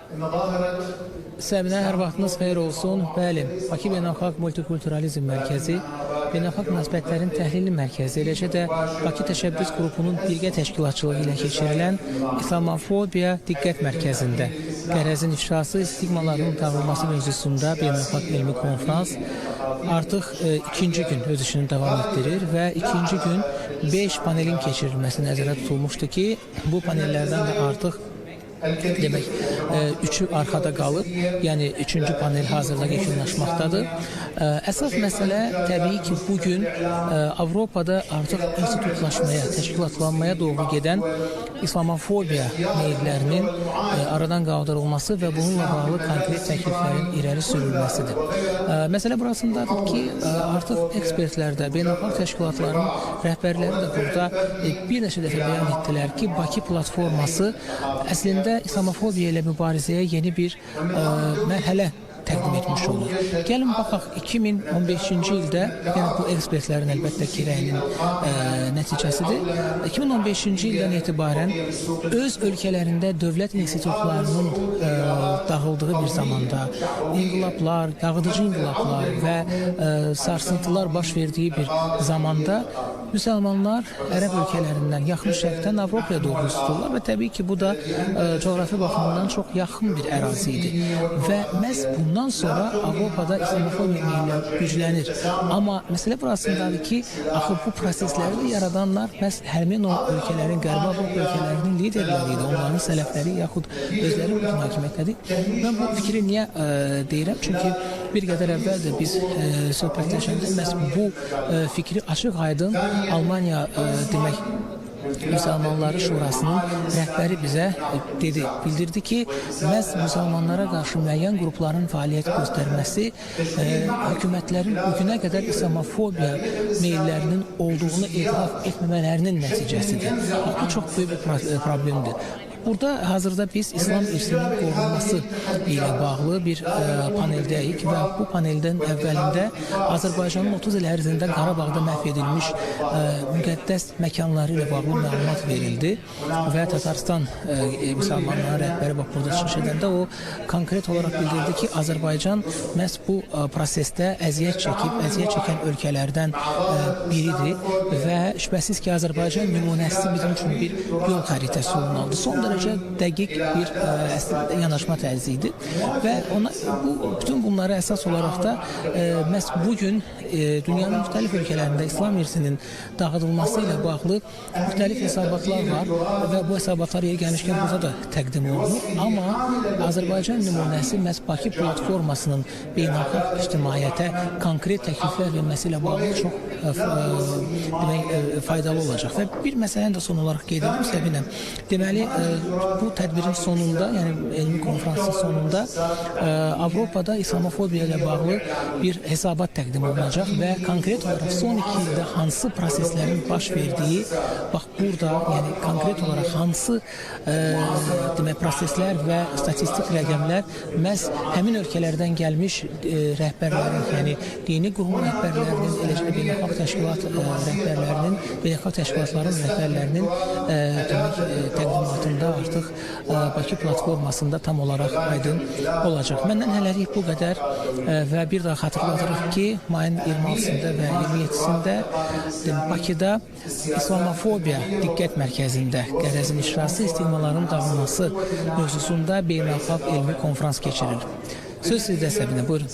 Səbinə, hər vaxtınız xeyir olsun. Bəli, Bakı Beynəlxalq Multikulturalizm Mərkəzi, Beynəlxalq Münasibətlərin Təhlili Mərkəzi, eləcə də Bakı Təşəbbüs Qrupunun birgə təşkilatçılığı ilə keçirilən İslamofobiya Diqqət Mərkəzində qərəzin ifşası, stigmaların dağılması mövzusunda beynəlxalq elmi konferans artıq ikinci gün öz işini davam etdirir və ikinci gün 5 panelin keçirilməsi nəzərdə tutulmuşdu ki, bu panellərdən də artıq demək, üçü arxada qalıb, yəni üçüncü panel hazırda yekunlaşmaqdadır. Əsas məsələ təbii ki, bugün Avropada artıq institutlaşmaya, təşkilatlanmaya doğru gedən İslamofobiya meyillərinin aradan qaldırılması və bununla bağlı konkret təkliflərin irəli sürülməsidir. Məsələ burasındadır ki, artıq ekspertlər də, beynəlxalq təşkilatların rəhbərləri də burada bir neçə dəfə bəyan etdilər ki, Bakı platforması əslində İslamofobiya ilə mübarizəyə yeni bir mərhələ təqdim etmiş olur. Gəlin baxaq, 2015-ci ildə, yəni bu ekspertlərin əlbəttə ki, rəyinin nəticəsidir. 2015-ci ildən etibarən öz ölkələrində dövlət institutlarının dağıldığı bir zamanda, inqilablar, dağıdıcı inqilablar və sarsıntılar baş verdiyi bir zamanda müsəlmanlar ərəb ölkələrindən, yaxın şərqdən Avropaya doğru tuturlar və təbii ki, bu da coğrafi baxımından çox yaxın bir ərazi idi. Və məhz bundan sonra Avropada İslamofobiya meyilləri güclənir. Amma məsələ burasındadır ki, axı bu prosesləri də yaradanlar məhz həmin o ölkələrin, Qərbi Avropa ölkələrinin liderləri idi, onların sələfləri yaxud özləri bu hakimiyyətləri. Mən bu fikri niyə deyirəm? Çünki bir qədər əvvəl də biz söhbətləşəndə məhz bu fikri açıq-aydın Almaniya demək, Müsəlmanları Şurasının rəhbəri bizə bildirdi ki, məhz müsəlmanlara qarşı müəyyən qrupların fəaliyyət göstərməsi hökumətlərin bugünə qədər İslamofobiya meyillərinin olduğunu etiraf etməmələrinin nəticəsidir. Bu çox böyük bir problemdir. Burada hazırda biz İslam irsinin qorunması ilə bağlı bir paneldəyik və bu paneldən əvvəlində Azərbaycanın 30 il ərzində Qarabağda məhv edilmiş müqəddəs məkanları ilə bağlı məlumat verildi və Tataristan müsəlmanların rəhbəri burada çıxış edəndə o konkret olaraq bildirdi ki, Azərbaycan məhz bu prosesdə əziyyət çəkib, əziyyət çəkən ölkələrdən biridir və şübhəsiz ki, Azərbaycan nümunəsi bizim üçün bir yol xəritəsi olmalıdır. Son dərəcə dəqiq bir yanaşma tərzi idi və bütün bunları əsas olaraq da məhz bugün dünyanın müxtəlif ölkələrində İslam irsinin dağıdılması ilə bağlı müxtəlif hesabatlar var və bu hesabatlar yeri gəlmişkən burada da təqdim olunur. Amma Azərbaycan nümunəsi məhz Bakı platformasının beynəlxalq ictimaiyyətə konkret təkliflər verməsi ilə bağlı çox faydalı olacaq. Və bir məsələni də son olaraq qeyd edim Səbinə. Deməli, bu tədbirin sonunda, yəni elmi konferansın sonunda Avropada İslamofobiya ilə bağlı bir hesabat təqdim olunacaq və konkret olaraq son 2 ildə hansı proseslərin baş verdiyi, bax burada, yəni konkret olaraq hansı proseslər və statistik rəqəmlər məhz həmin ölkələrdən gəlmiş rəhbərlərin, yəni dini qurum rəhbərlərinin, eləcə də beynəlxalq təşkilat rəhbərlərinin, beynəlxalq təşkilatların rəhbərlərinin təqdimatında artıq Bakı platformasında tam olaraq aydın olacaq. Məndən hələlik bu qədər və bir daha xatırladırıq ki, mayın 26-sında və 27-sində Bakıda İslamofobiya Diqqət Mərkəzində qərəzin işrası, stigmaların dağılması mövzusunda beynəlxalq elmi konferans keçirilir. Söz sizdə Səbinə, buyurun.